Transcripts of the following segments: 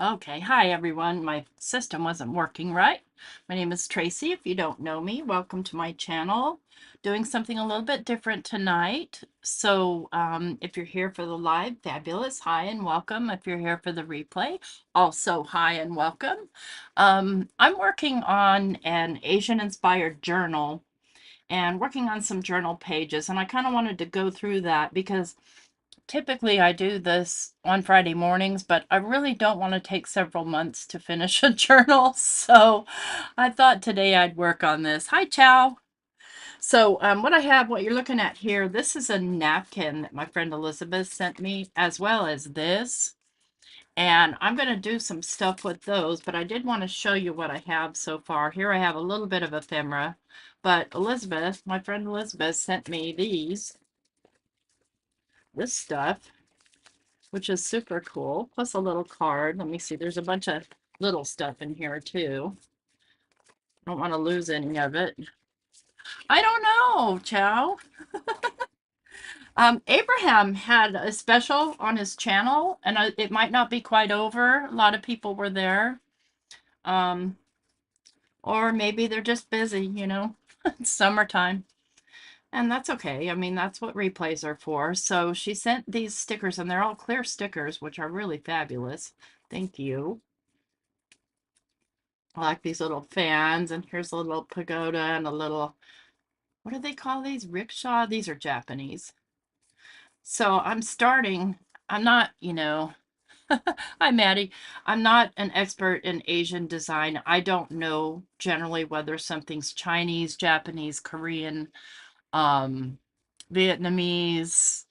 Okay, hi everyone. My system wasn't working right. My name is Tracy. If you don't know me, welcome to my channel. Doing something a little bit different tonight. So if you're here for the live, fabulous, hi and welcome. If you're here for the replay, also hi and welcome. I'm working on an Asian-inspired journal and working on some journal pages, and I kind of wanted to go through that because typically I do this on Friday mornings, but I really don't want to take several months to finish a journal. So I thought today I'd work on this. Hi, Chow. So what you're looking at here, this is a napkin that my friend Elizabeth sent me, as well as this. And I'm going to do some stuff with those, but I did want to show you what I have so far. Here I have a little bit of ephemera, but Elizabeth, my friend Elizabeth, sent me this stuff, which is super cool, plus a little card. Let me see, there's a bunch of little stuff in here too. I don't want to lose any of it. I don't know, Chow. Abraham had a special on his channel, and it might not be quite over. A lot of people were there. Um, or maybe they're just busy, you know, it's summertime. And that's okay. I mean, that's what replays are for. So she sent these stickers, and they're all clear stickers, which are really fabulous. Thank you. I like these little fans, and here's a little pagoda and a little, what do they call these? Rickshaw? These are Japanese. So I'm not, hi Maddie. I'm not an expert in Asian design. I don't know generally whether something's Chinese, Japanese, Korean, um, Vietnamese,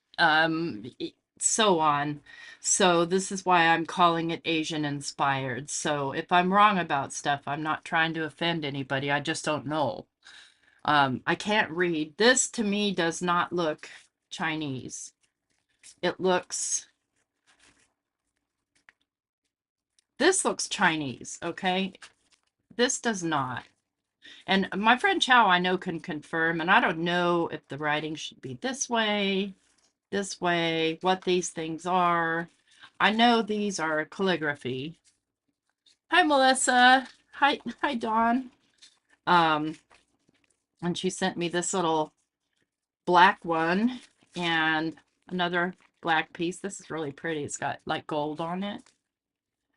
so on. So this is why I'm calling it Asian inspired. So if I'm wrong about stuff, I'm not trying to offend anybody. I just don't know. I can't read. This to me does not look Chinese. This looks Chinese, okay? This does not. And my friend Chow, I know, can confirm, and I don't know if the writing should be this way, what these things are. I know these are calligraphy. Hi, Melissa. Hi, Dawn. Um, and she sent me this little black one and another black piece. This is really pretty. It's got like gold on it.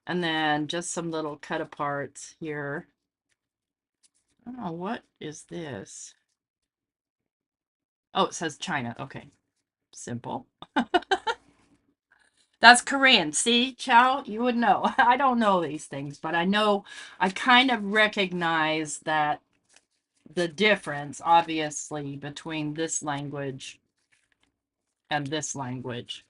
And then just some little cut aparts here. I don't know, what is this? Oh, it says China. Okay, simple. That's Korean. See, Chow, you would know. I don't know these things, but I know, I kind of recognize that the difference, obviously, between this language and this language.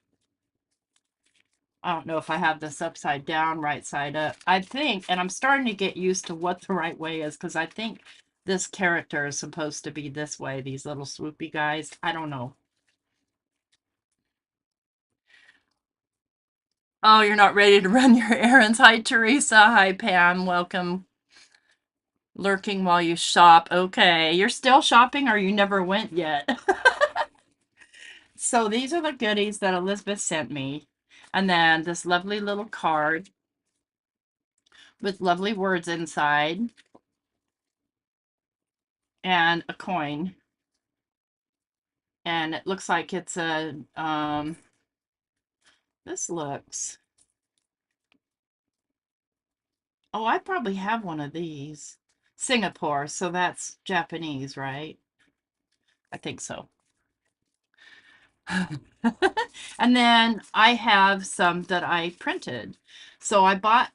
I don't know if I have this upside down, right side up. I think, and I'm starting to get used to what the right way is, because I think this character is supposed to be this way, these little swoopy guys. I don't know. Oh, you're not ready to run your errands. Hi, Teresa. Hi, Pam. Welcome. Lurking while you shop. Okay, you're still shopping or you never went yet? So these are the goodies that Elizabeth sent me. And then this lovely little card with lovely words inside and a coin. And it looks like it's this looks, oh, I probably have one of these. Singapore, so that's Japanese, right? I think so. And then I have some that I printed. So I bought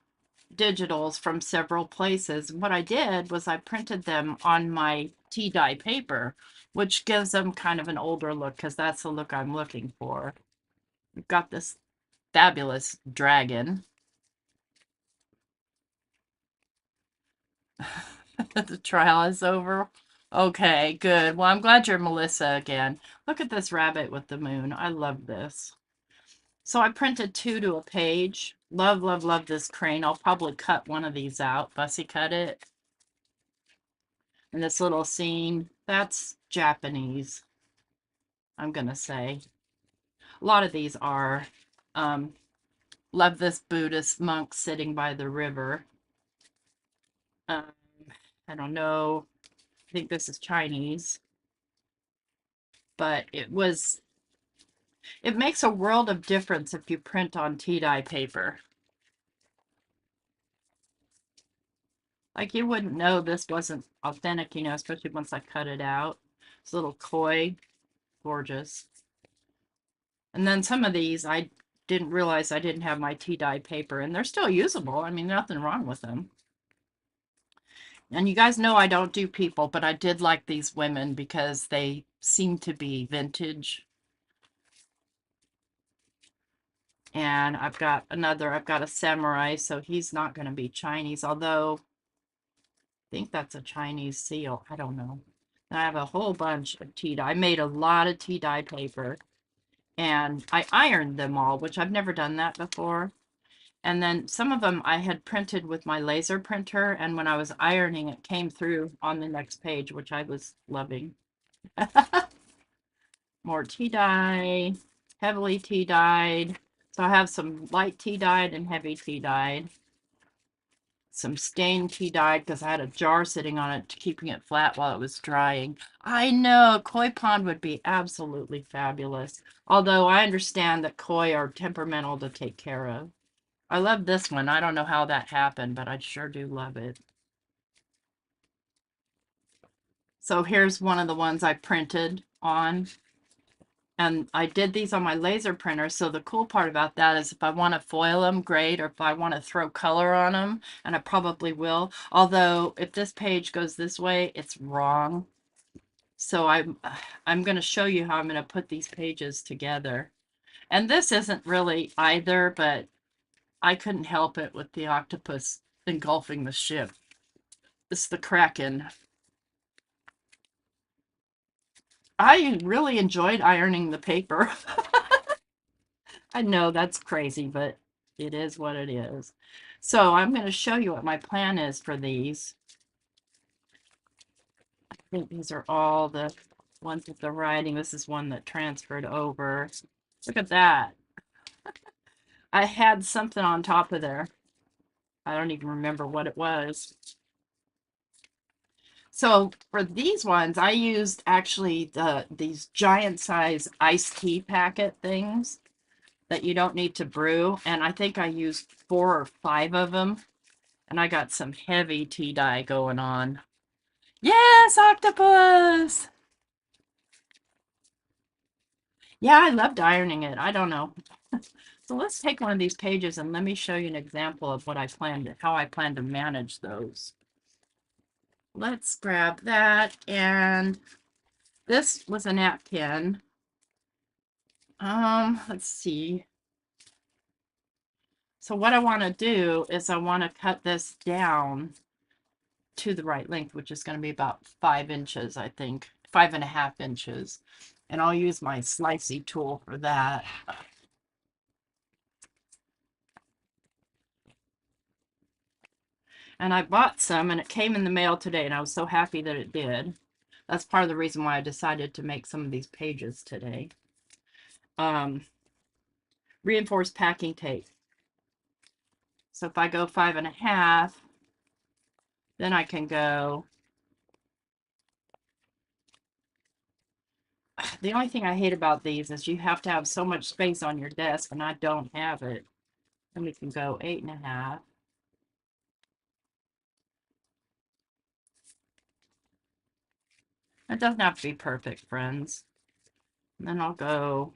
digitals from several places. What I did was I printed them on my tea dye paper, which gives them kind of an older look because that's the look I'm looking for. We've got this fabulous dragon. The trial is over. Okay, good. Well, I'm glad you're Melissa again. Look at this rabbit with the moon. I love this. So I printed 2 to a page. Love, love, love this crane. I'll probably cut one of these out. Fussy cut it. And this little scene, that's Japanese, I'm gonna say. A lot of these are. Um, Love this Buddhist monk sitting by the river. Um, I don't know. I think this is Chinese, but it makes a world of difference if you print on tea dye paper. Like you wouldn't know this wasn't authentic, you know, especially once I cut it out. It's a little koi, gorgeous. And then some of these I didn't realize I didn't have my tea dye paper, and they're still usable. I mean, nothing wrong with them. And you guys know I don't do people, but I did like these women because they seem to be vintage. And I've got a samurai, so he's not going to be Chinese, although I think that's a Chinese seal. I don't know. And I have a whole bunch of tea dye. I made a lot of tea dye paper, and I ironed them all, which I've never done that before. And then some of them I had printed with my laser printer, and when I was ironing, it came through on the next page, which I was loving. More tea dye, heavily tea dyed. So I have some light tea dyed and heavy tea dyed. Some stained tea dyed because I had a jar sitting on it, keeping it flat while it was drying. I know koi pond would be absolutely fabulous. Although I understand that koi are temperamental to take care of. I love this one. I don't know how that happened, but I sure do love it. So here's one of the ones I printed on. And I did these on my laser printer. So the cool part about that is if I want to foil them, great. Or if I want to throw color on them, and I probably will. Although if this page goes this way, it's wrong. So I'm going to show you how I'm going to put these pages together. And this isn't really either, but I couldn't help it with the octopus engulfing the ship. It's the Kraken. I really enjoyed ironing the paper. I know that's crazy, but it is what it is. So I'm going to show you what my plan is for these. I think these are all the ones with the writing. This is one that transferred over. Look at that. I had something on top of there. I don't even remember what it was. So for these ones, I used actually these giant size iced tea packet things that you don't need to brew. And I think I used 4 or 5 of them. And I got some heavy tea dye going on. Yes, octopus! Yeah, I loved ironing it. I don't know. So let's take one of these pages and let me show you an example of what how I plan to manage those. Let's grab that, and this was a napkin. Let's see. So what I want to do is I want to cut this down to the right length, which is going to be about 5 inches, I think, 5.5 inches. And I'll use my slicey tool for that. And I bought some, and it came in the mail today, and I was so happy that it did. That's part of the reason why I decided to make some of these pages today. Reinforced packing tape. So if I go 5.5, then I can go. The only thing I hate about these is you have to have so much space on your desk, and I don't have it. Then we can go 8.5. It doesn't have to be perfect, friends. And then I'll go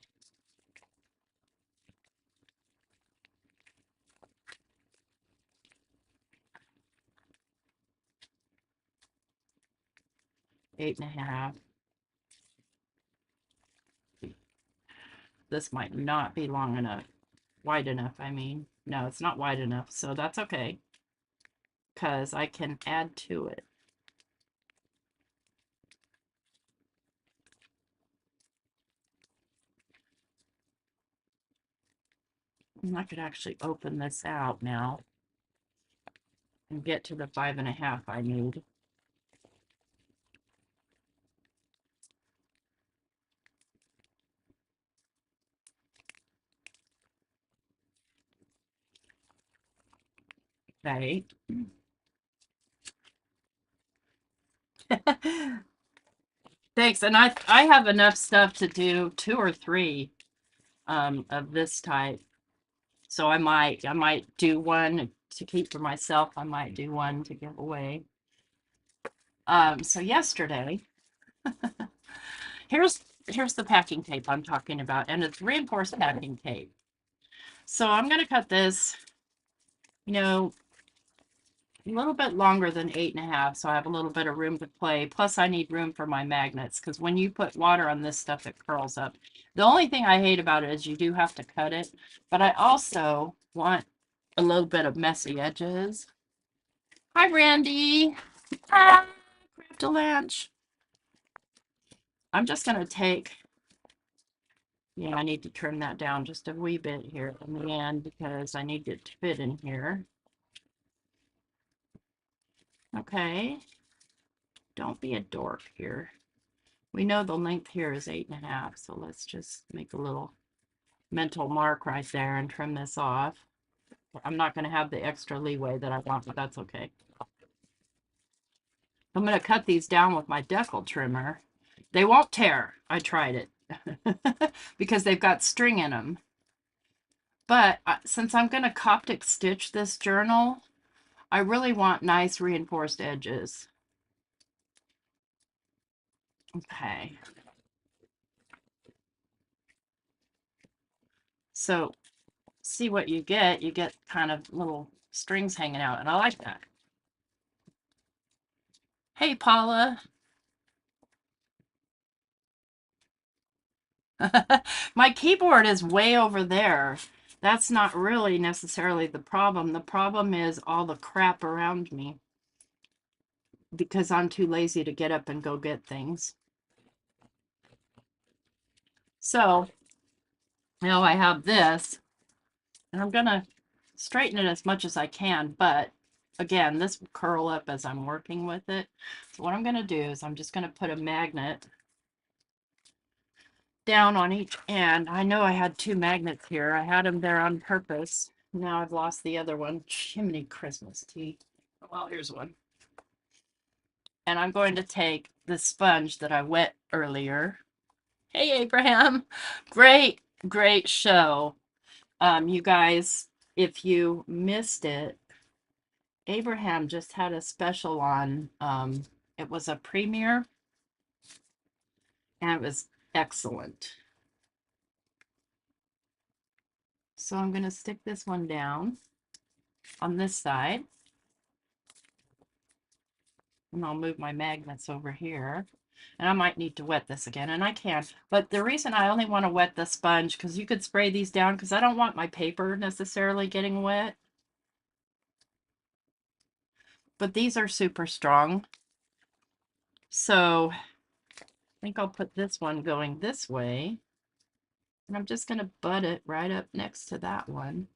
8.5. This might not be long enough. Wide enough, I mean. No, it's not wide enough, so that's okay. Because I can add to it. And I could actually open this out now and get to the 5.5 I need. Okay. Thanks. And I have enough stuff to do 2 or 3 of this type. So I might do one to keep for myself. I might do one to give away. So yesterday, here's the packing tape I'm talking about, and it's reinforced packing tape. So I'm gonna cut this, you know, a little bit longer than 8.5, so I have a little bit of room to play. Plus, I need room for my magnets because when you put water on this stuff, it curls up. The only thing I hate about it is you do have to cut it, but I also want a little bit of messy edges. Hi, Randy. Ah, Crafty Lunch. I'm just gonna take. Yeah, I need to trim that down just a wee bit here in the end because I need it to fit in here. Okay. Don't be a dork here. We know the length here is 8.5, so let's just make a little mental mark right there and trim this off. I'm not going to have the extra leeway that I want, but that's okay. I'm going to cut these down with my decal trimmer. They won't tear. I tried it because they've got string in them. But since I'm going to Coptic stitch this journal, I really want nice reinforced edges. Okay. So see what you get. You get kind of little strings hanging out, and I like that. Hey, Paula. My keyboard is way over there. That's not really necessarily the problem. The problem is all the crap around me because I'm too lazy to get up and go get things. So now I have this, and I'm going to straighten it as much as I can, but again, this will curl up as I'm working with it. So what I'm going to do is I'm just going to put a magnet down on each end. I know I had 2 magnets here. I had them there on purpose. Now I've lost the other one. Chimney Christmas tea. Well, here's one. And I'm going to take the sponge that I wet earlier. Hey, Abraham. Great, great show. You guys, if you missed it, Abraham just had a special on. It was a premiere, and it was excellent. So I'm going to stick this one down on this side. And I'll move my magnets over here. And I might need to wet this again, and I can. But the reason I only want to wet the sponge, because you could spray these down, because I don't want my paper necessarily getting wet. But these are super strong. So I think I'll put this one going this way. And I'm just going to butt it right up next to that one.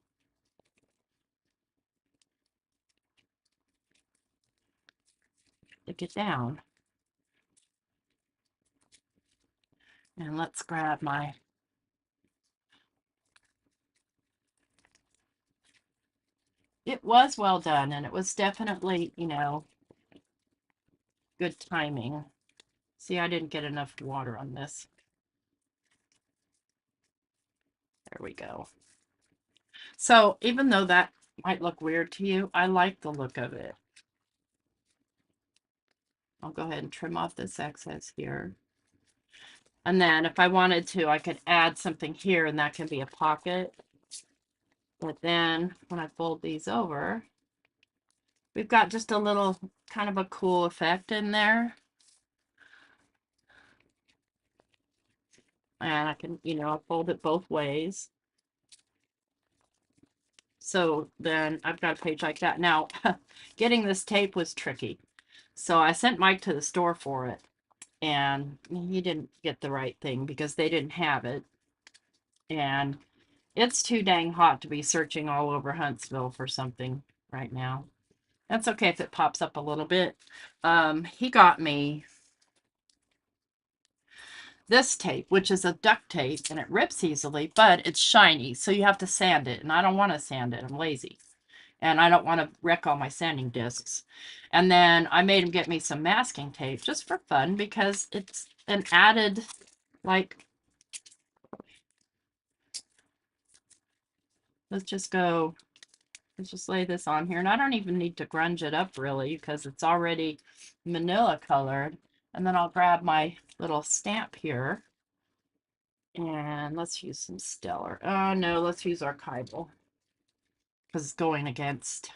Stick it down. And let's grab my... It was well done, and it was definitely, you know, good timing. See, I didn't get enough water on this. There we go. So even though that might look weird to you, I like the look of it. I'll go ahead and trim off this excess here. And then if I wanted to, I could add something here, and that can be a pocket. But then when I fold these over, we've got just a little kind of a cool effect in there. And I can, you know, fold it both ways. So then I've got a page like that. Now, getting this tape was tricky. So I sent Mike to the store for it, and he didn't get the right thing because they didn't have it. And it's too dang hot to be searching all over Huntsville for something right now. That's okay if it pops up a little bit. He got me this tape, which is a duct tape, and it rips easily, but it's shiny, so you have to sand it, and I don't want to sand it. I'm lazy. and I don't want to wreck all my sanding discs. And then I made him get me some masking tape just for fun because it's an added, like, let's just lay this on here. And I don't even need to grunge it up really because it's already manila colored. And then I'll grab my little stamp here. And let's use some Stellar. No, let's use Archival because it's going against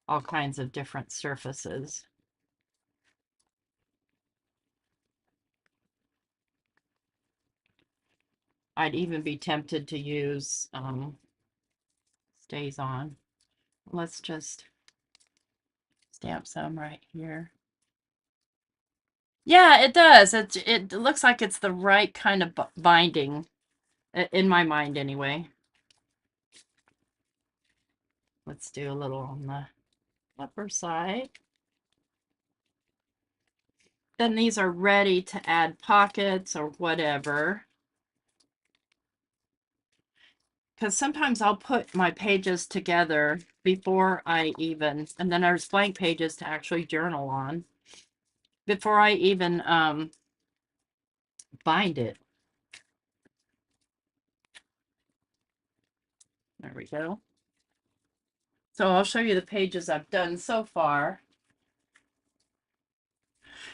all kinds of different surfaces. I'd even be tempted to use Stays On. Let's just stamp some right here. Yeah, it does. It looks like it's the right kind of binding, in my mind anyway. Let's do a little on the upper side. Then these are ready to add pockets or whatever. Because sometimes I'll put my pages together before I even, and then there's blank pages to actually journal on, before I even bind it. There we go. So I'll show you the pages I've done so far.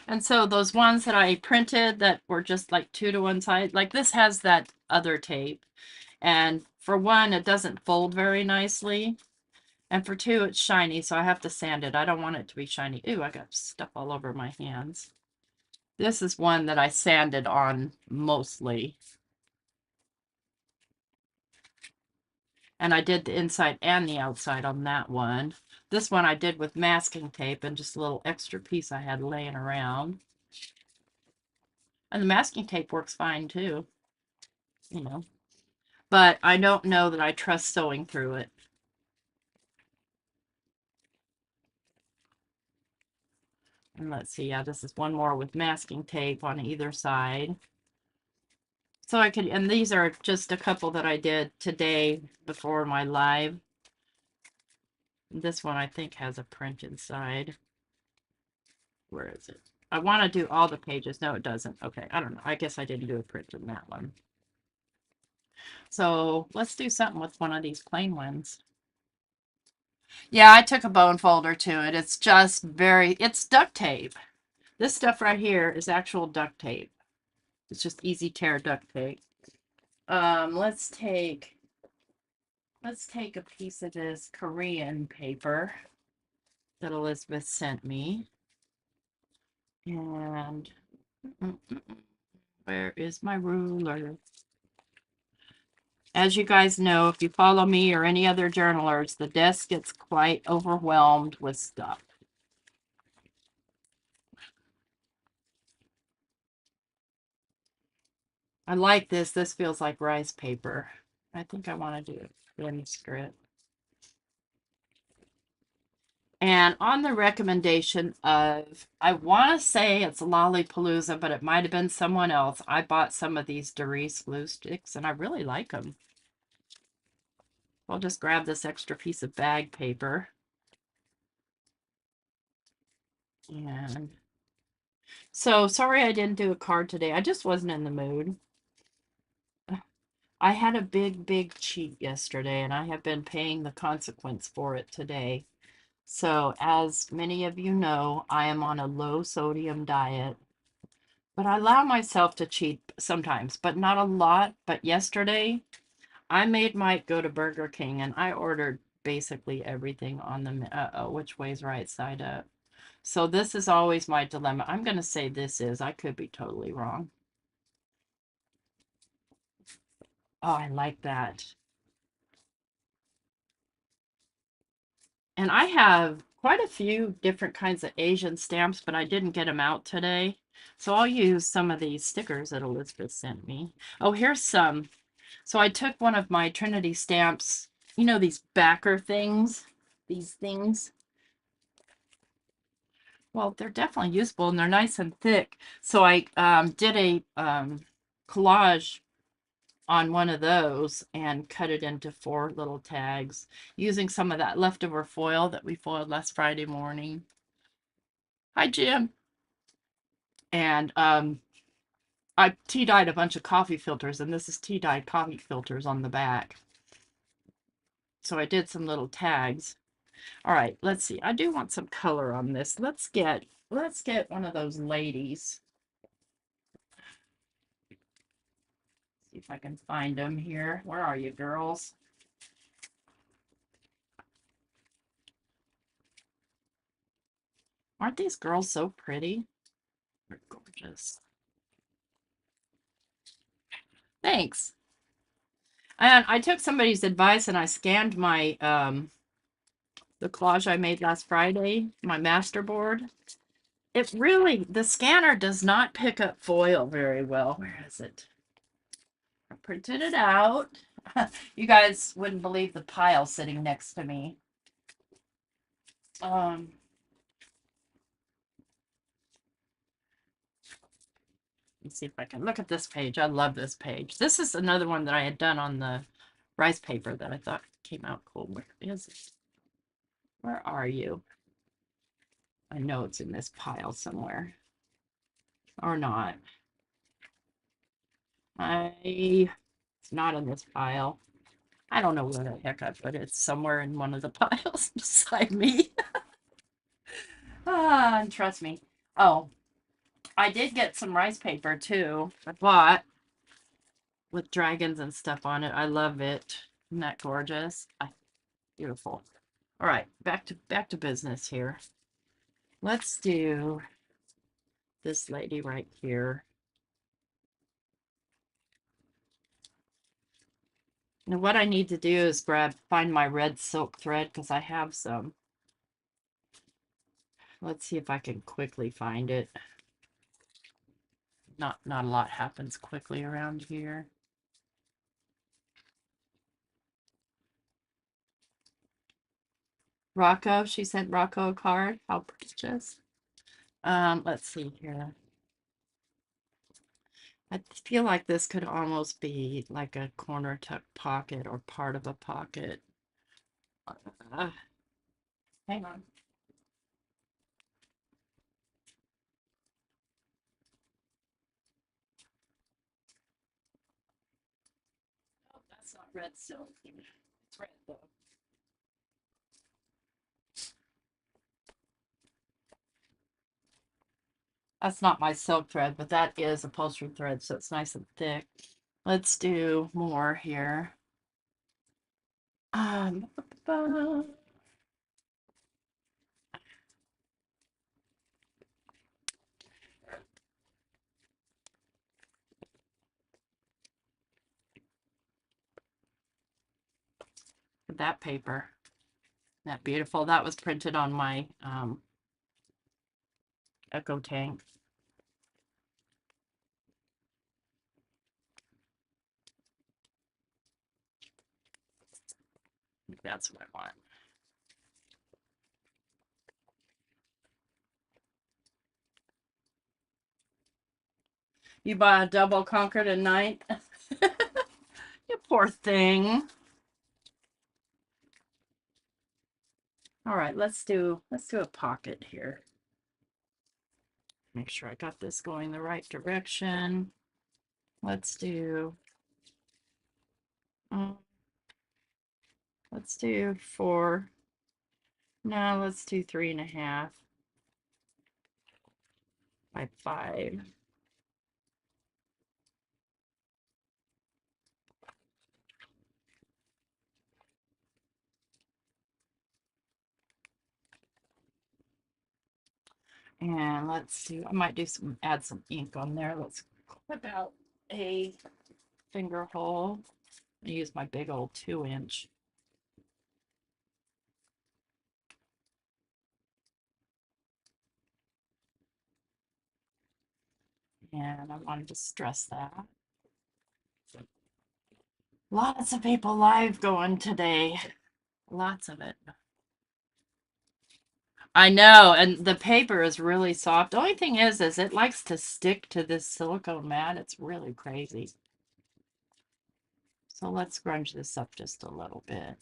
And so those ones that I printed that were just like 2 to 1 side, like this has that other tape. And for one, it doesn't fold very nicely. And for two, it's shiny, so I have to sand it. I don't want it to be shiny. Ooh, I got stuff all over my hands. This is one that I sanded on mostly. And I did the inside and the outside on that one. This one I did with masking tape and just a little extra piece I had laying around. And the masking tape works fine too, you know. But I don't know that I trust sewing through it. And let's see, yeah, this is one more with masking tape on either side. So I could, and these are just a couple that I did today before my live. This one I think has a print inside. Where is it? I want to do all the pages. No, it doesn't. Okay, I don't know. I guess I didn't do a print in that one. So let's do something with one of these plain ones. Yeah, I took a bone folder to it. It's just it's duct tape. This stuff right here is actual duct tape. It's just easy tear duct tape. Let's take a piece of this Korean paper that Elizabeth sent me. And where is my ruler? As you guys know, if you follow me or any other journalers, the desk gets quite overwhelmed with stuff. I like this. This feels like rice paper. I think I want to do a thin script. And on the recommendation of, I want to say it's Lollapalooza, but it might have been someone else. I bought some of these Doris glue sticks, and I really like them. I'll just grab this extra piece of bag paper. And so, sorry I didn't do a card today. I just wasn't in the mood. I had a big cheat yesterday, and I have been paying the consequence for it today. So, as many of you know, I am on a low sodium diet, but I allow myself to cheat sometimes, but not a lot. But yesterday, I made Mike go to Burger King, and I ordered basically everything on the which way's right side up. So this is always my dilemma. I'm going to say this is. I could be totally wrong. Oh, I like that. And I have quite a few different kinds of Asian stamps, but I didn't get them out today. So I'll use some of these stickers that Elizabeth sent me. Oh, here's some. So I took one of my Trinity Stamps, you know, these backer things, these things. Well, they're definitely useful and they're nice and thick. So I did a collage on one of those and cut it into 4 little tags using some of that leftover foil that we foiled last Friday morning. Hi, Jim. And I tea-dyed a bunch of coffee filters, and this is tea-dyed coffee filters on the back. So I did some little tags. All right, let's see. I do want some color on this. Let's get one of those ladies. See if I can find them here. Where are you, girls? Aren't these girls so pretty? They're gorgeous. Thanks. And I took somebody's advice and I scanned my the collage I made last Friday, my masterboard. It really, the scanner does not pick up foil very well. Where is it? I printed it out. You guys wouldn't believe the pile sitting next to me. Let's see if I can look at this page. I love this page. This is another one that I had done on the rice paper that I thought came out cool. Where is it? Where are you? I know it's in this pile somewhere. Or not. It's not in this pile. I don't know where the heck I put it. It's somewhere in one of the piles beside me. And trust me. Oh, I did get some rice paper too. I bought with dragons and stuff on it. I love it. Isn't that gorgeous? Beautiful. All right, back to business here. Let's do this lady right here. Now what I need to do is find my red silk thread because I have some. Let's see if I can quickly find it. Not a lot happens quickly around here. Rocco, she sent Rocco a card. How precious. Let's see here. I feel like this could almost be like a corner tuck pocket or part of a pocket. Hang on. Oh, that's not red silk. It's red though. That's not my silk thread, but that is upholstery thread, so it's nice and thick. Let's do more here. Um, that paper. Isn't that beautiful? That was printed on my Echo tank. That's what I want. You bought a double Concord and Ninth? You poor thing. All right, let's do a pocket here. Make sure I got this going the right direction. Let's do 4. No, let's do 3.5 by 5. And let's do, I might add some ink on there. Let's clip out a finger hole. I use my big old 2-inch. And I wanted to stress that. Lots of people live going today. Lots of it. I know, and the paper is really soft. The only thing is it likes to stick to this silicone mat. It's really crazy. So let's grunge this up just a little bit.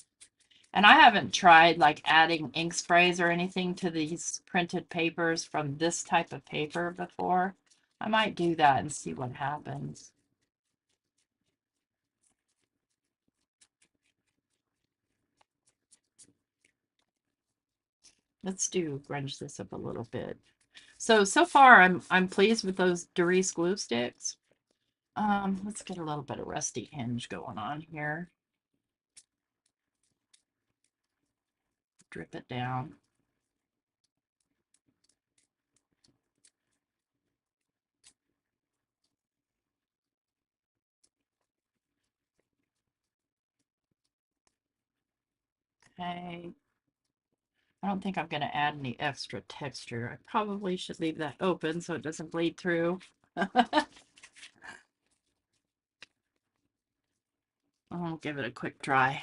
And I haven't tried like adding ink sprays or anything to these printed papers from this type of paper before. I might do that and see what happens. Let's grunge this up a little bit. So far I'm pleased with those Doris glue sticks. Let's get a little bit of rusty hinge going on here. Drip it down. Okay. I don't think I'm going to add any extra texture. I probably should leave that open so it doesn't bleed through. I'll give it a quick dry.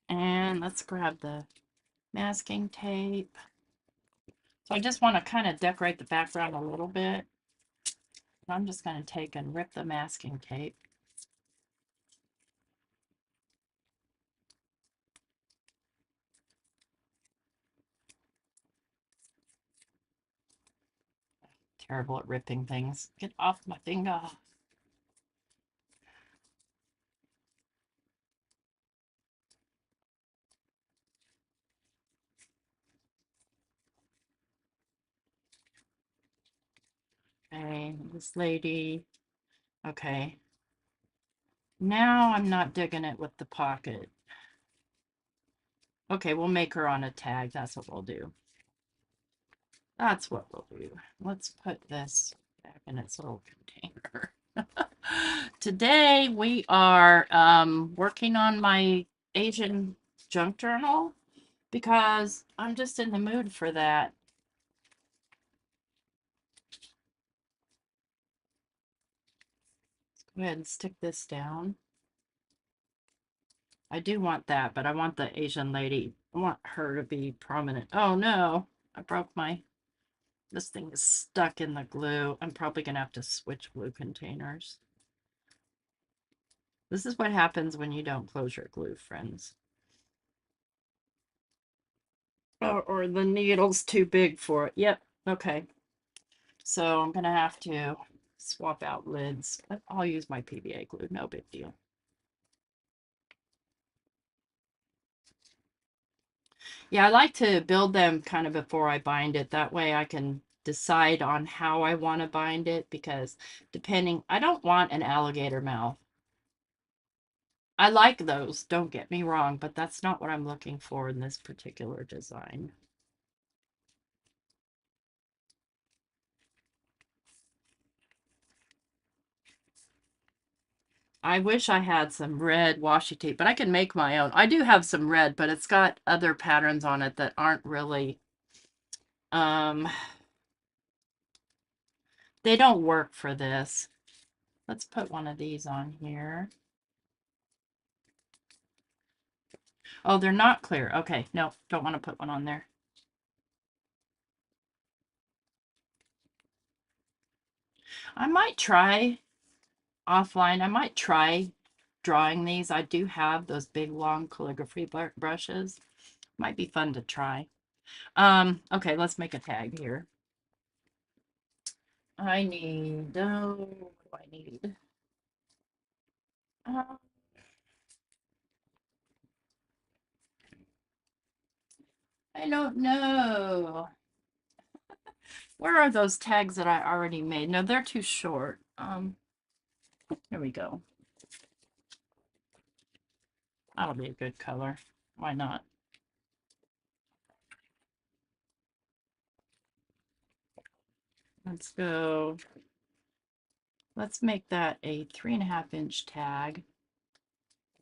And let's grab the masking tape. So I just want to kind of decorate the background a little bit. I'm just going to take and rip the masking tape. Terrible at ripping things. Get off my finger. Okay, this lady. Okay. Now I'm not digging it with the pocket. Okay, we'll make her on a tag. That's what we'll do. That's what we'll do. Let's put this back in its little container. Today we are working on my Asian junk journal because I'm just in the mood for that. Let's go ahead and stick this down. I do want that, but I want the Asian lady. I want her to be prominent. Oh no, I broke my... This thing is stuck in the glue. I'm probably going to have to switch glue containers. This is what happens when you don't close your glue, friends. Or the needle's too big for it. Yep, okay. So I'm going to have to swap out lids. I'll use my PVA glue, no big deal. Yeah, I like to build them kind of before I bind it. That way I can decide on how I want to bind it because depending, I don't want an alligator mouth. I like those, don't get me wrong, but that's not what I'm looking for in this particular design. I wish I had some red washi tape, but I can make my own. I do have some red, but it's got other patterns on it that aren't really, they don't work for this. Let's put one of these on here. Oh, they're not clear. Okay, no, don't want to put one on there. I might try offline. I might try drawing these. I do have those big long calligraphy brushes. Might be fun to try. Okay, let's make a tag here. I need, what do I need? I don't know. Where are those tags that I already made? No, they're too short. Here we go. That'll be a good color. Why not? Let's go. Let's make that a 3.5-inch tag.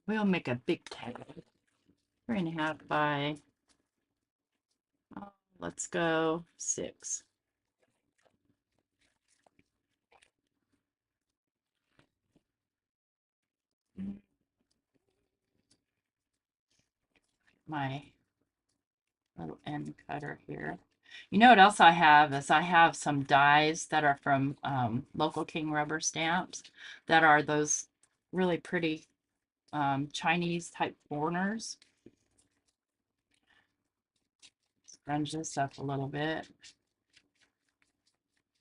We'll make a big tag. 3.5 by, let's go 6. My little end cutter here. You know what else I have is I have some dies that are from Local King rubber stamps that are those really pretty Chinese type corners. Scrunch this up a little bit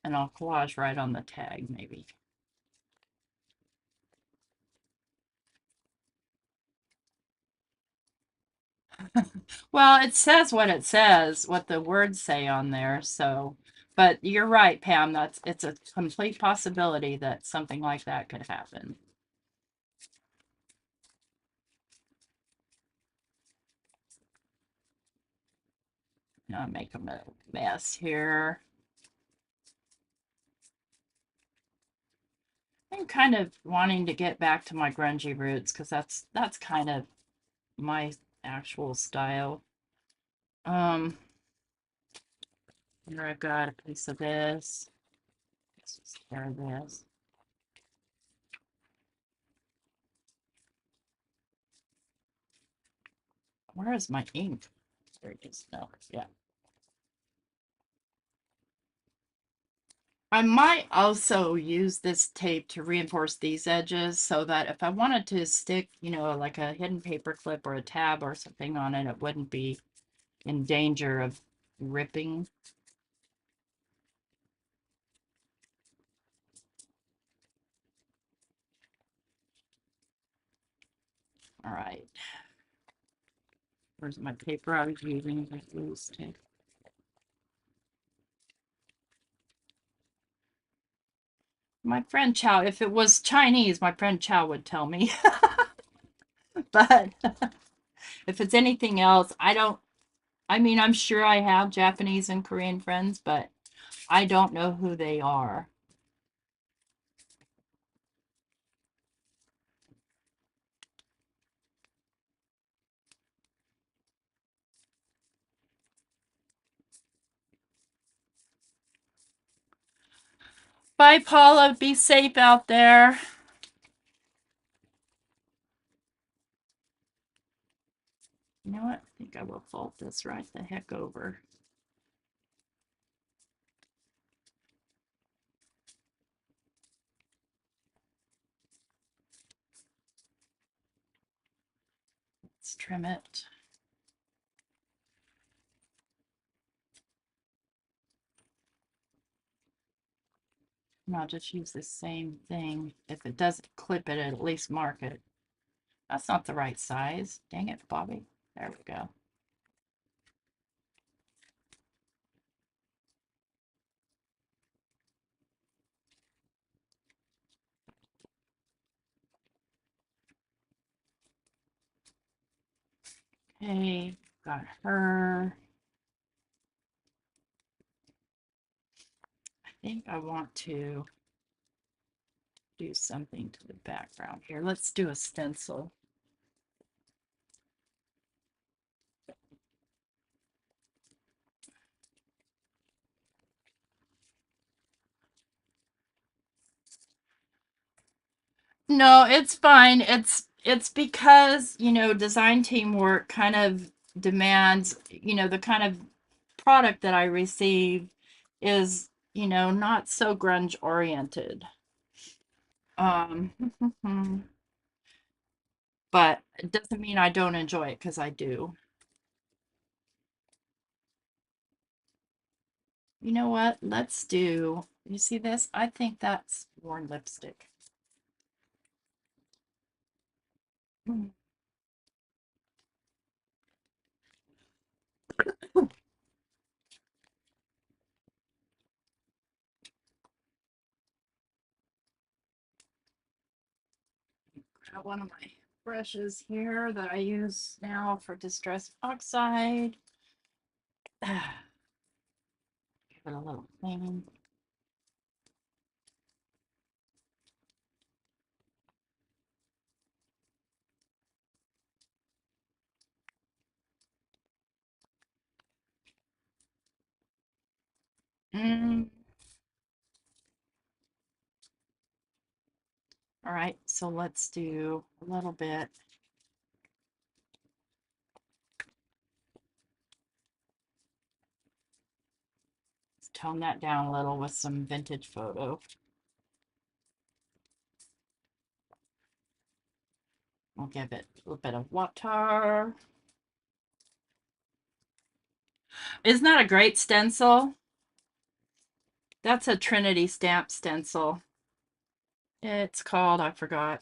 and I'll collage right on the tag maybe. Well, it says what it says, what the words say on there, so, but you're right, Pam, it's a complete possibility that something like that could happen. Now I make a mess here. I'm kind of wanting to get back to my grungy roots because that's kind of my actual style. Here I've got a piece of this. Let's just tear this. Where is my ink? There it is. No, yeah. I might also use this tape to reinforce these edges so that if I wanted to stick, you know, like a hidden paper clip or a tab or something on it, it wouldn't be in danger of ripping. All right. Where's my paper I was using? Like loose tape. My friend Chow, if it was Chinese, my friend Chow would tell me. But if it's anything else, I mean, I'm sure I have Japanese and Korean friends, but I don't know who they are. Bye, Paula. Be safe out there. You know what? I think I will fold this right the heck over. Let's trim it. And I'll just use the same thing. If it doesn't clip it, at least mark it. That's not the right size. Dang it, Bobby. There we go. Okay, got her. I think I want to do something to the background here. Let's do a stencil. No, it's fine. It's because, you know, design teamwork kind of demands, you know, the kind of product that I receive is, you know, not so grunge oriented. Um, but it doesn't mean I don't enjoy it because I do. You know what? Let's do, you see this? I think that's worn lipstick. Mm. Got one of my brushes here that I use now for Distress Oxide. Give it a little clean. Mm. All right, so let's do a little bit. Let's tone that down a little with some vintage photo. We'll give it a little bit of water. Isn't that a great stencil? That's a Trinity Stamp stencil. It's called, I forgot.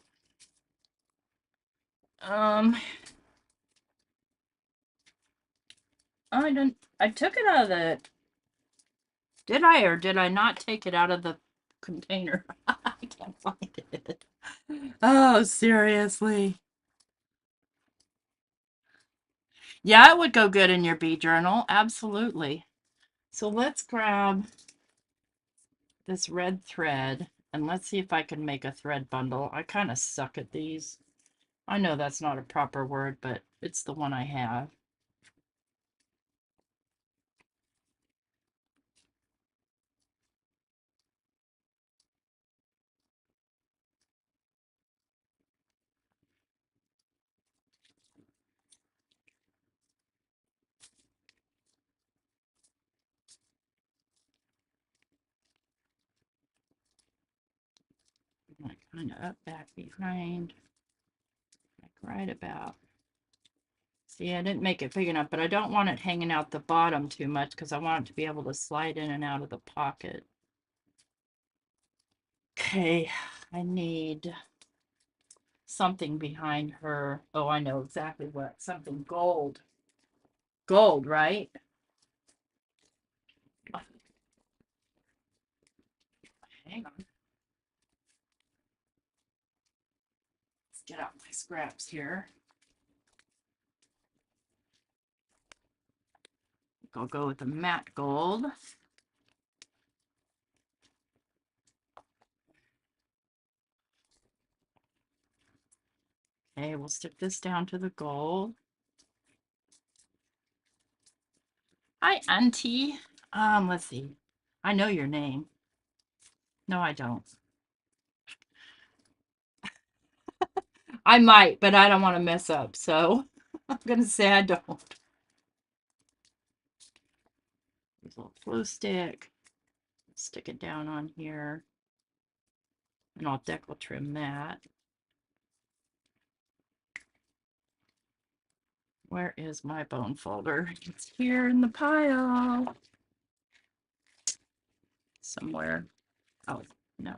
I took it out of the, did I or did I not take it out of the container? I can't find it. Oh, seriously. Yeah, it would go good in your bee journal. Absolutely. So let's grab this red thread and let's see if I can make a thread bundle. I kind of suck at these. I know that's not a proper word, but it's the one I have. Kind of up back behind, like right about. See, I didn't make it big enough, but I don't want it hanging out the bottom too much because I want it to be able to slide in and out of the pocket. Okay, I need something behind her. Oh, I know exactly what. Something gold. Gold, right? Hang on. Let's get out my scraps here. I'll go with the matte gold. Okay, we'll stick this down to the gold. Hi, Auntie. Let's see. I know your name. No, I don't. I might, but I don't want to mess up, so I'm gonna say I don't. There's a little glue stick. Stick it down on here. And I'll decal trim that. Where is my bone folder? It's here in the pile. Somewhere. Oh, no.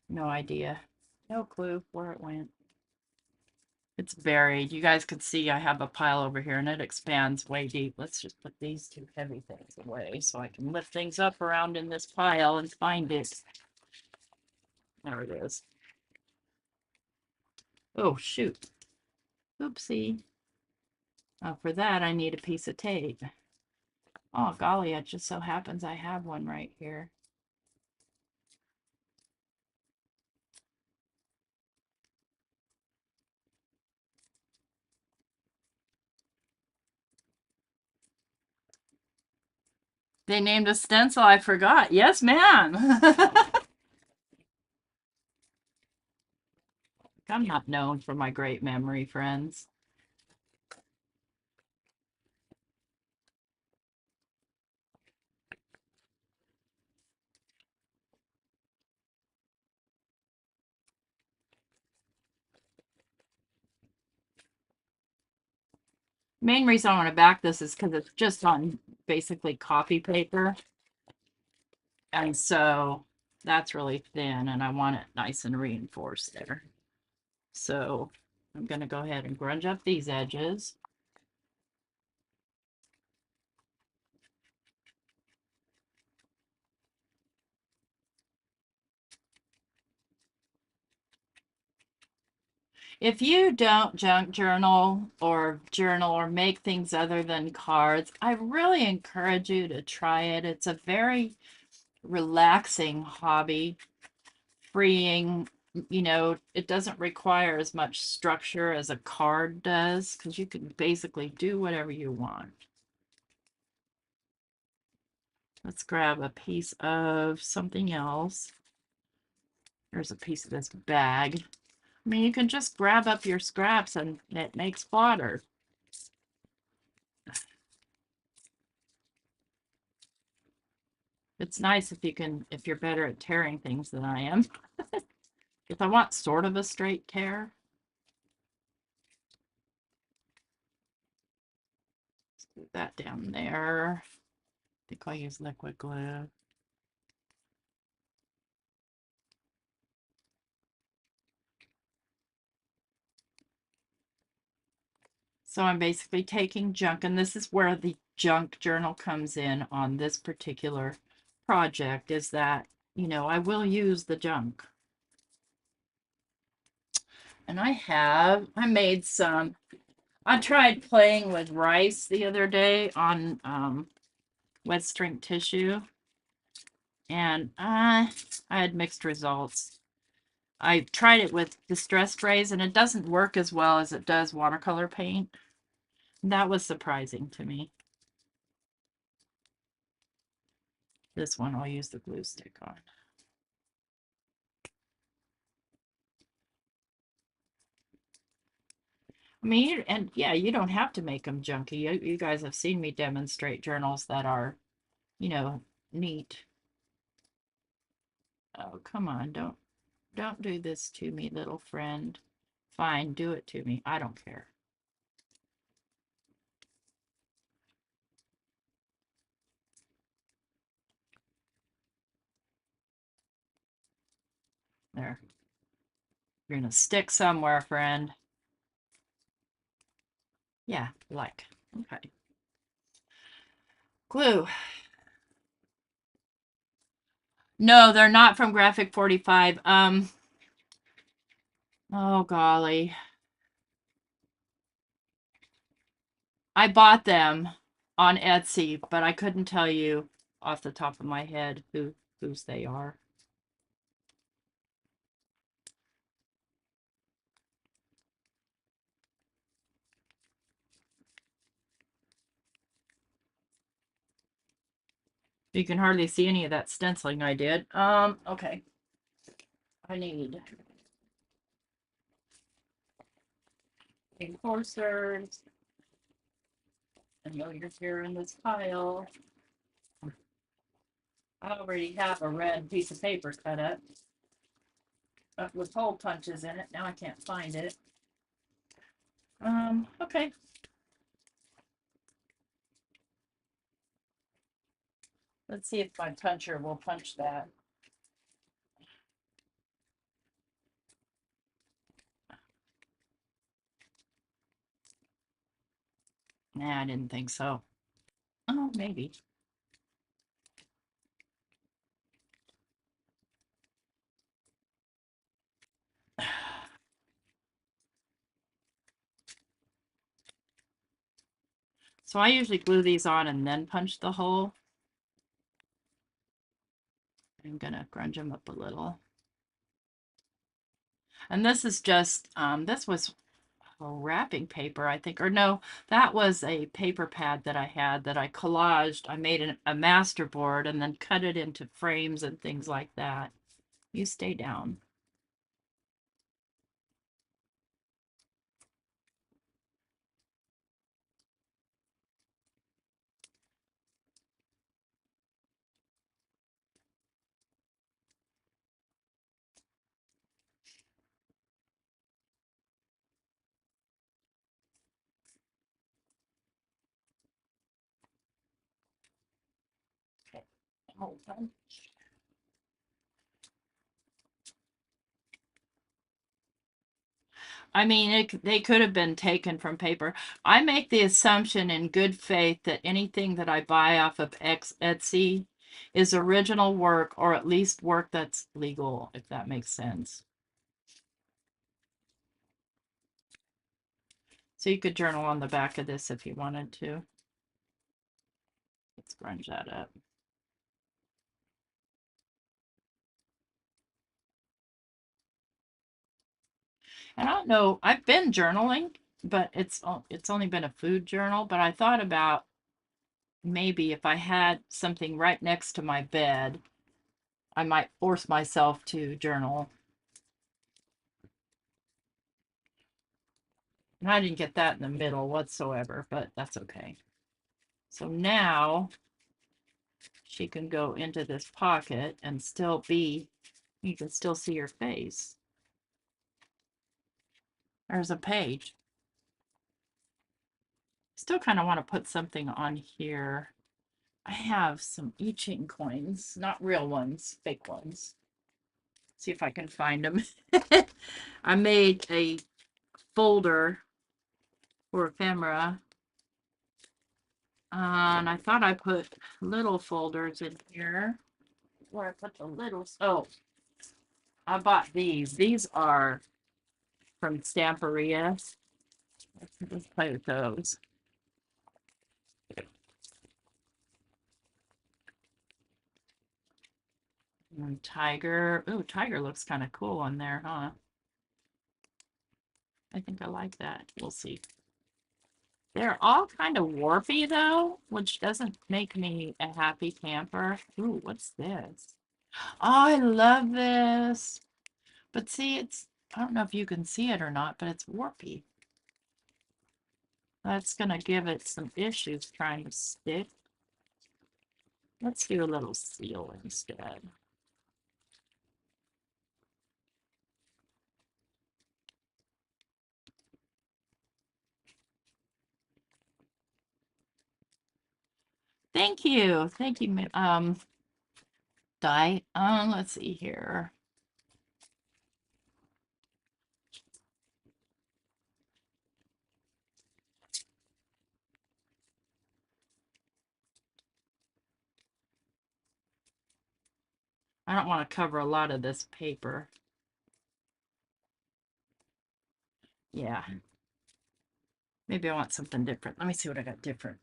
No idea. No clue where it went. It's buried. You guys can see I have a pile over here and it expands way deep. Let's just put these two heavy things away so I can lift things up around in this pile and find it. There it is. Oh, shoot. Oopsie. Oh, for that, I need a piece of tape. Oh, golly, it just so happens I have one right here. They named a stencil, I forgot. Yes, ma'am. I'm not known for my great memory, friends. Main reason I want to back this is because it's just on basically copy paper. And so that's really thin and I want it nice and reinforced there. So I'm going to go ahead and grunge up these edges. If you don't junk journal or make things other than cards, I really encourage you to try it. It's a very relaxing hobby, freeing, you know, it doesn't require as much structure as a card does because you can basically do whatever you want. Let's grab a piece of something else. Here's a piece of this bag. I mean, you can just grab up your scraps and it makes fodder. It's nice if you can, if you're better at tearing things than I am. If I want sort of a straight tear. Let's put that down there. I think I'll use liquid glue. So I'm basically taking junk, and this is where the junk journal comes in on this particular project, is that, you know, I will use the junk. And I made some, I tried playing with rice the other day on wet string tissue, and I had mixed results. I tried it with distress sprays, and it doesn't work as well as it does watercolor paint. That was surprising to me. This one I'll use the glue stick on. I mean, and yeah, you don't have to make them junky. You guys have seen me demonstrate journals that are, you know, neat. Oh, come on, don't do this to me, little friend. Fine, do it to me. I don't care. There. You're gonna stick somewhere, friend. Yeah, like. Okay. Glue. No, they're not from Graphic 45. Oh golly. I bought them on Etsy, but I couldn't tell you off the top of my head whose they are. You can hardly see any of that stenciling I did. Okay. I need enforcers. I know you're here in this pile. I already have a red piece of paper cut up with hole punches in it. Now I can't find it. Okay. Let's see if my puncher will punch that. Nah, I didn't think so. Oh, maybe. So I usually glue these on and then punch the hole. I'm gonna grunge them up a little. And this is just, this was wrapping paper, I think, or no, that was a paper pad that I had that I collaged. I made a master board and then cut it into frames and things like that. You stay down. Okay, hold on. I mean, they could have been taken from paper. I make the assumption in good faith that anything that I buy off of Etsy is original work, or at least work that's legal, if that makes sense. So you could journal on the back of this if you wanted to. Let's grunge that up. And I don't know, I've been journaling, but it's only been a food journal, but I thought about maybe if I had something right next to my bed, I might force myself to journal. And I didn't get that in the middle whatsoever, but that's okay. So now she can go into this pocket and still be, you can still see her face. There's a page. Still kind of want to put something on here. I have some I-Ching coins, not real ones, fake ones. See if I can find them. I made a folder for ephemera. And I thought I put little folders in here. Where I put the little, oh, I bought these. These are from Stamperia. Let's play with those. And tiger. Ooh, tiger looks kind of cool on there, huh? I think I like that. We'll see. They're all kind of warpy though, which doesn't make me a happy camper. Ooh, what's this? Oh, I love this. But see, it's, I don't know if you can see it or not, but it's warpy. That's going to give it some issues trying to stick. Let's do a little seal instead. Thank you. Thank you, Di. Let's see here. I don't want to cover a lot of this paper. Yeah. Maybe I want something different. Let me see what I got different.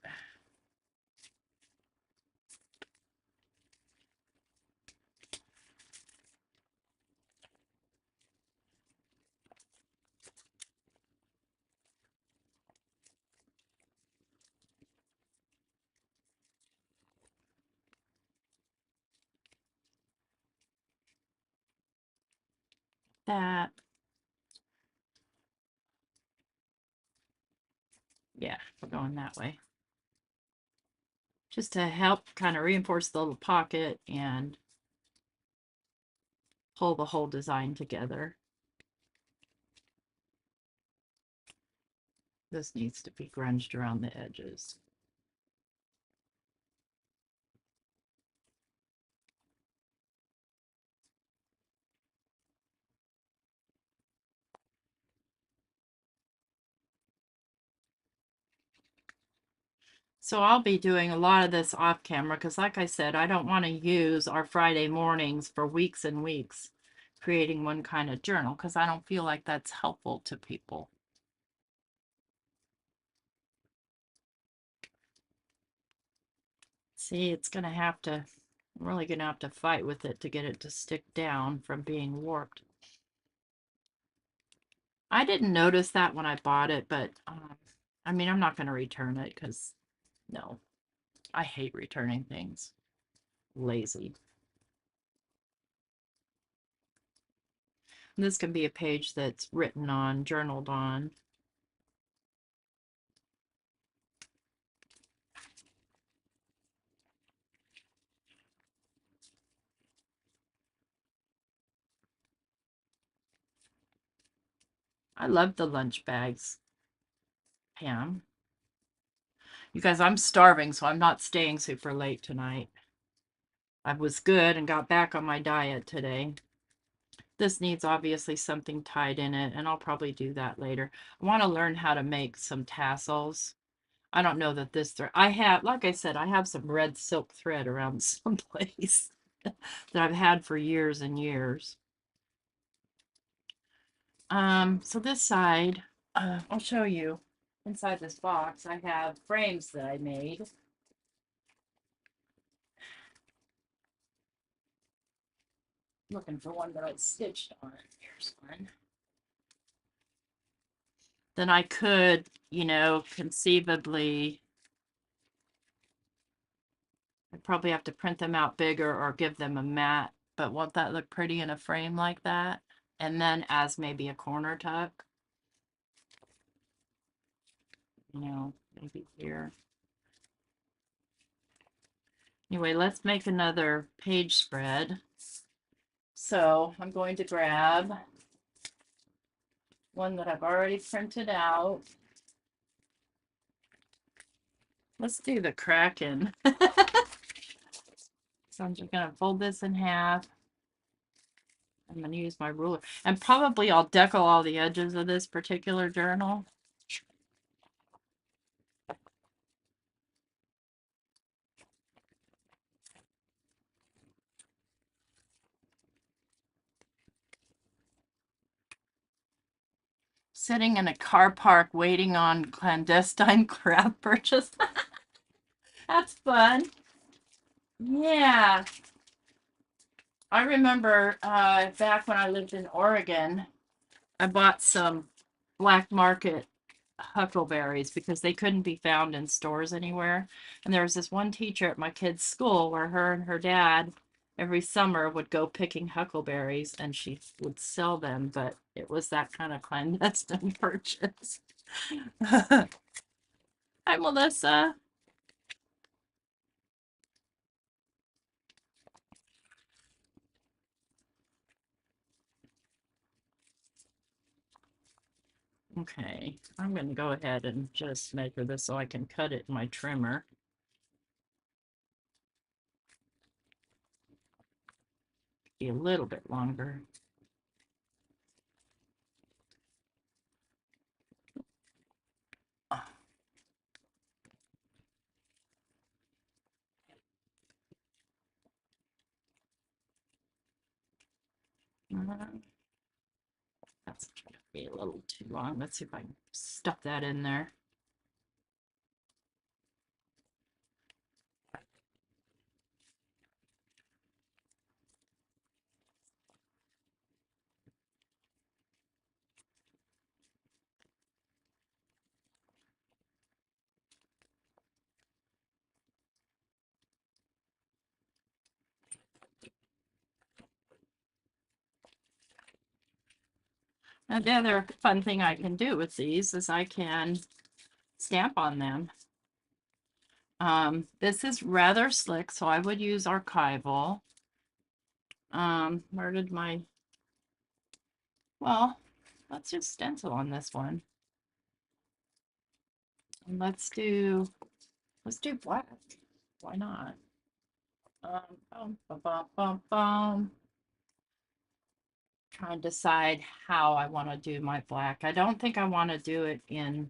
That. Yeah, we're going that way. Just to help kind of reinforce the little pocket and pull the whole design together. This needs to be grunged around the edges. So I'll be doing a lot of this off camera because like I said, I don't want to use our Friday mornings for weeks and weeks creating one kind of journal because I don't feel like that's helpful to people. See, it's going to have to, I'm really going to have to fight with it to get it to stick down from being warped. I didn't notice that when I bought it, but I mean, I'm not going to return it because no, I hate returning things. Lazy. And this can be a page that's written on, journaled on. I love the lunch bags, Pam. You guys, I'm starving, so I'm not staying super late tonight. I was good and got back on my diet today. This needs obviously something tied in it, and I'll probably do that later. I want to learn how to make some tassels. I don't know that this thread, I have, like I said, I have some red silk thread around someplace that I've had for years and years. So this side, I'll show you. Inside this box, I have frames that I made. Looking for one that I stitched on. Here's one. Then I could, you know, conceivably, I'd probably have to print them out bigger or give them a mat, but won't that look pretty in a frame like that? And then as maybe a corner tuck. maybe here. Anyway, let's make another page spread. So I'm going to grab one that I've already printed out. Let's do the Kraken. So I'm just going to fold this in half. I'm going to use my ruler. And probably I'll decal all the edges of this particular journal. Sitting in a car park waiting on clandestine craft purchase. That's fun. Yeah. I remember back when I lived in Oregon, I bought some black market huckleberries because they couldn't be found in stores anywhere. And there was this one teacher at my kid's school where her and her dad every summer would go picking huckleberries and she would sell them, but it was that kind of clandestine purchase. Hi, Melissa. Okay, I'm going to go ahead and just measure this so I can cut it in my trimmer. Be a little bit longer. That's going to be a little too long. Let's see if I can stuff that in there. And the other fun thing I can do with these is I can stamp on them. This is rather slick, so I would use archival. Where did my, well, let's just stencil on this one. And let's do black. Why not? Trying to decide how I want to do my black. I don't think I want to do it in,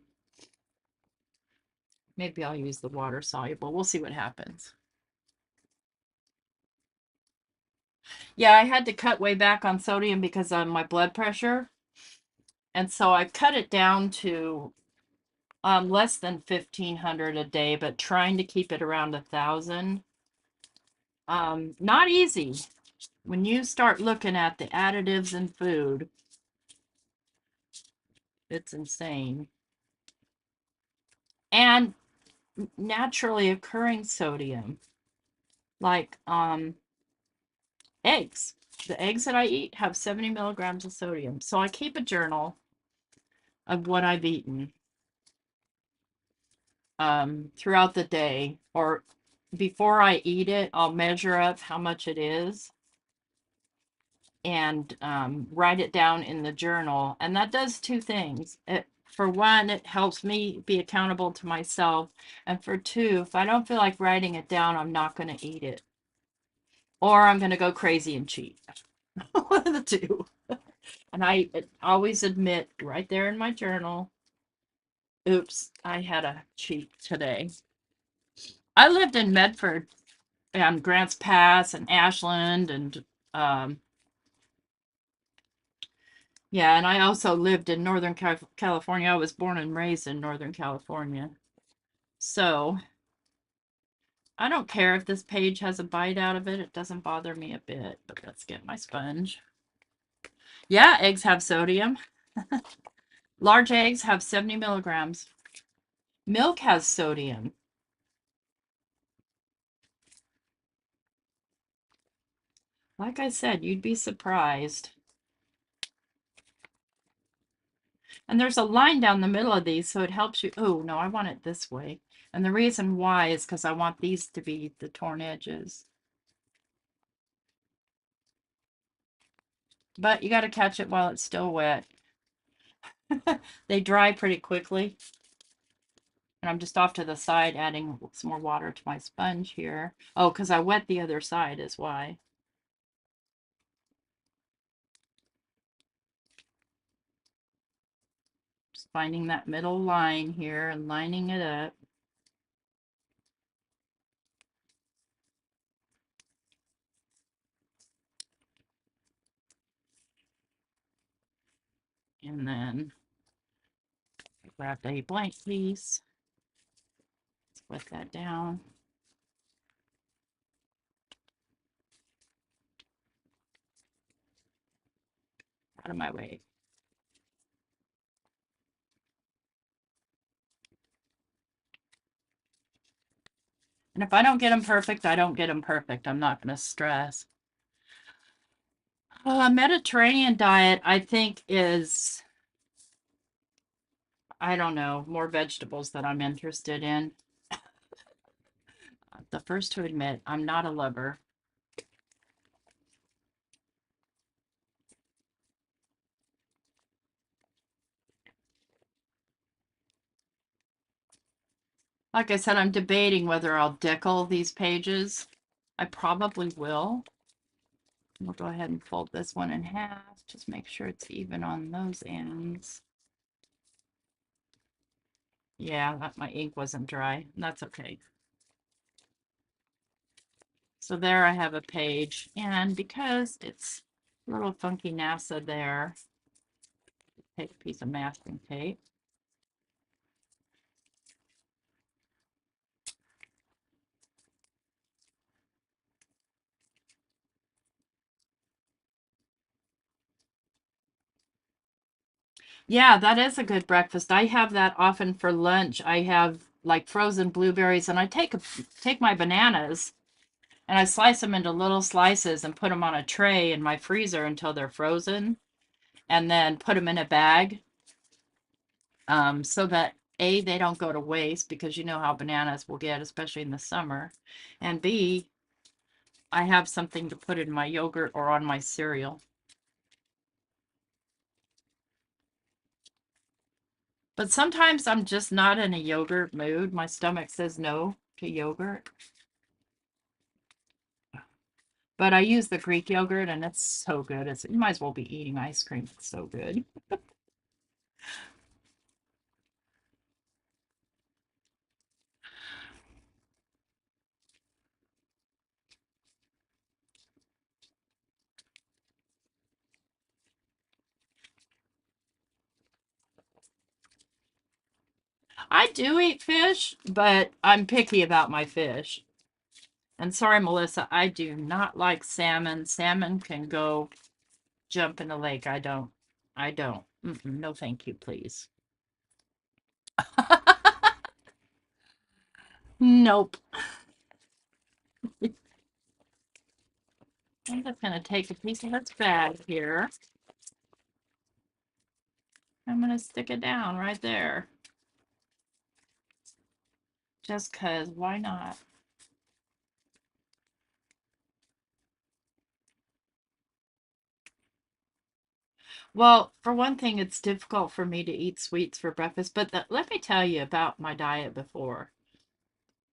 maybe I'll use the water soluble. We'll see what happens. Yeah, I had to cut way back on sodium because of my blood pressure. And so I cut it down to less than 1,500 a day, but trying to keep it around 1,000. Not easy. When you start looking at the additives in food, it's insane. And naturally occurring sodium, like eggs. The eggs that I eat have 70 milligrams of sodium. So I keep a journal of what I've eaten throughout the day, or before I eat it, I'll measure up how much it is and write it down in the journal. And that does two things. For one, it helps me be accountable to myself. And for two, if I don't feel like writing it down, I'm not going to eat it. Or I'm going to go crazy and cheat. One of the two. And I always admit right there in my journal, oops, I had a cheat today. I lived in Medford and Grants Pass and Ashland and yeah, and I also lived in Northern California. I was born and raised in Northern California. So I don't care if this page has a bite out of it. It doesn't bother me a bit. But let's get my sponge. Yeah, eggs have sodium. Large eggs have 70 milligrams. Milk has sodium. Like I said, you'd be surprised. And there's a line down the middle of these, so it helps you. Oh, no, I want it this way. And the reason why is because I want these to be the torn edges. But you got to catch it while it's still wet. They dry pretty quickly. And I'm just off to the side adding some more water to my sponge here. Oh, because I wet the other side is why. Just finding that middle line here and lining it up. And then grab a blank piece. Let's wet that down. Out of my way. And if I don't get them perfect, I don't get them perfect. I'm not going to stress. Mediterranean diet, I think, is, I don't know, more vegetables that I'm interested in. The first to admit, I'm not a lover. Like I said, I'm debating whether I'll decal these pages. I probably will. We'll go ahead and fold this one in half. Just make sure it's even on those ends. Yeah, my ink wasn't dry. That's okay. So there I have a page. And because it's a little funky NASA there, take a piece of masking tape. Yeah, that is a good breakfast. I have that often for lunch. I have like frozen blueberries, and I take my bananas and I slice them into little slices and put them on a tray in my freezer until they're frozen, and then put them in a bag, so that A, they don't go to waste because you know how bananas will get, especially in the summer, and B, I have something to put in my yogurt or on my cereal. But sometimes I'm just not in a yogurt mood. My stomach says no to yogurt. But I use the Greek yogurt and it's so good. You might as well be eating ice cream. It's so good. I do eat fish, but I'm picky about my fish. And sorry, Melissa, I do not like salmon. Salmon can go jump in the lake. I don't. I don't. No, thank you, please. Nope. I'm just going to take a piece of this bag here. I'm going to stick it down right there. Just because, why not? Well, for one thing, it's difficult for me to eat sweets for breakfast, but let me tell you about my diet before.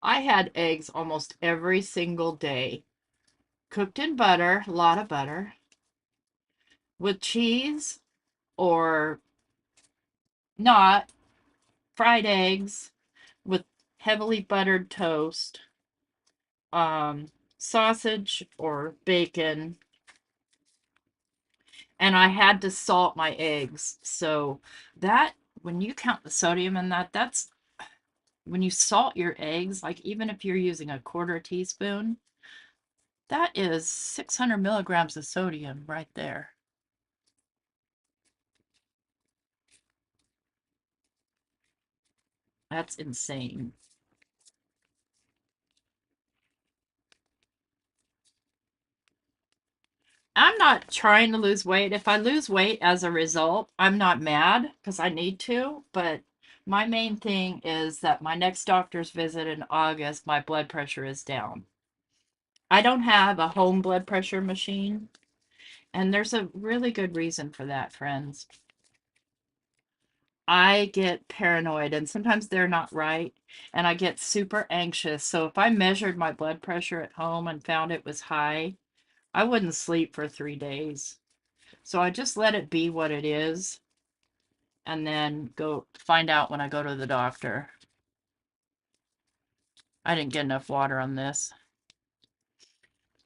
I had eggs almost every single day, cooked in butter, a lot of butter, with cheese or not, fried eggs with heavily buttered toast, sausage or bacon, and I had to salt my eggs. So that, when you count the sodium in that, that's when you salt your eggs, like even if you're using a quarter teaspoon, that is 600 milligrams of sodium right there. That's insane. I'm not not trying to lose weight. If I lose weight as a result, I'm not mad because I need to. But my main thing is that my next doctor's visit in August, my blood pressure is down. I don't have a home blood pressure machine, and there's a really good reason for that, friends. I get paranoid, and sometimes they're not right, and I get super anxious. So if I measured my blood pressure at home and found it was high, I wouldn't sleep for 3 days. So I just let it be what it is and then go find out when I go to the doctor. I didn't get enough water on this.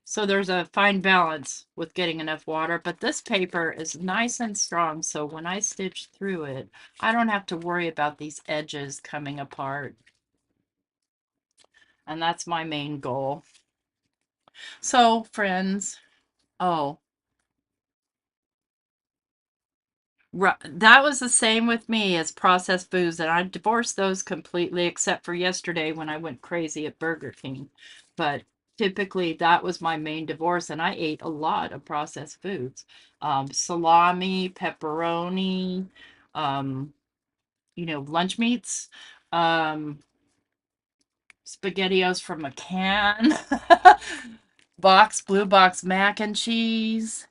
So there's a fine balance with getting enough water, but this paper is nice and strong, so when I stitch through it, I don't have to worry about these edges coming apart. And that's my main goal. So, friends, oh, that was the same with me as processed foods, and I divorced those completely except for yesterday when I went crazy at Burger King. But typically, that was my main divorce, and I ate a lot of processed foods. Salami, pepperoni, um, lunch meats, um, SpaghettiOs from a can, blue box mac and cheese.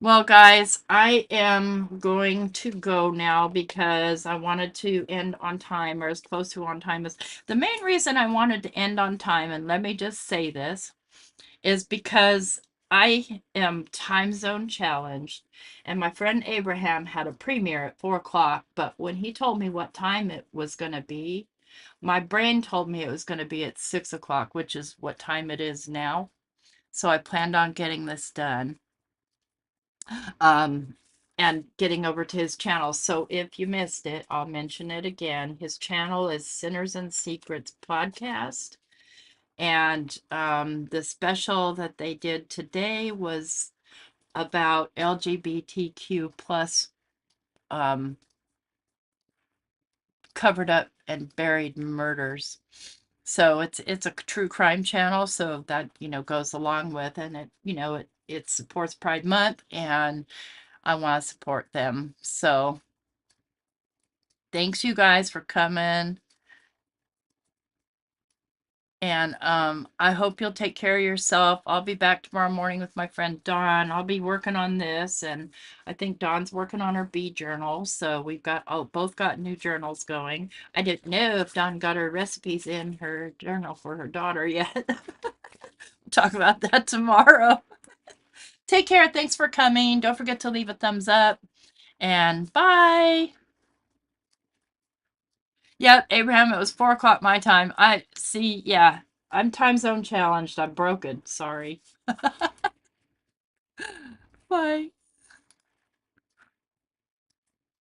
Well, guys, I am going to go now because I wanted to end on time or as close to on time as the main reason I wanted to end on time, and let me just say this, is because I am time zone challenged, and my friend Abraham had a premiere at 4 o'clock, but when he told me what time it was going to be, my brain told me it was going to be at 6 o'clock, which is what time it is now. So I planned on getting this done um, and getting over to his channel. So if you missed it, I'll mention it again. His channel is Sinners and Secrets Podcast. And the special that they did today was about LGBTQ plus um, covered up and buried murders. So it's a true crime channel, so that goes along with, and it supports Pride Month, and I want to support them. So thanks you guys for coming. And I hope you'll take care of yourself. I'll be back tomorrow morning with my friend Dawn. I'll be working on this, and I think Dawn's working on her bee journal. So we've got both got new journals going. I didn't know if Dawn got her recipes in her journal for her daughter yet. We'll talk about that tomorrow. Take care. Thanks for coming. Don't forget to leave a thumbs up. And bye. Yep, Abraham, it was 4 o'clock my time. I see, yeah. I'm time zone challenged. I'm broken. Sorry. Bye.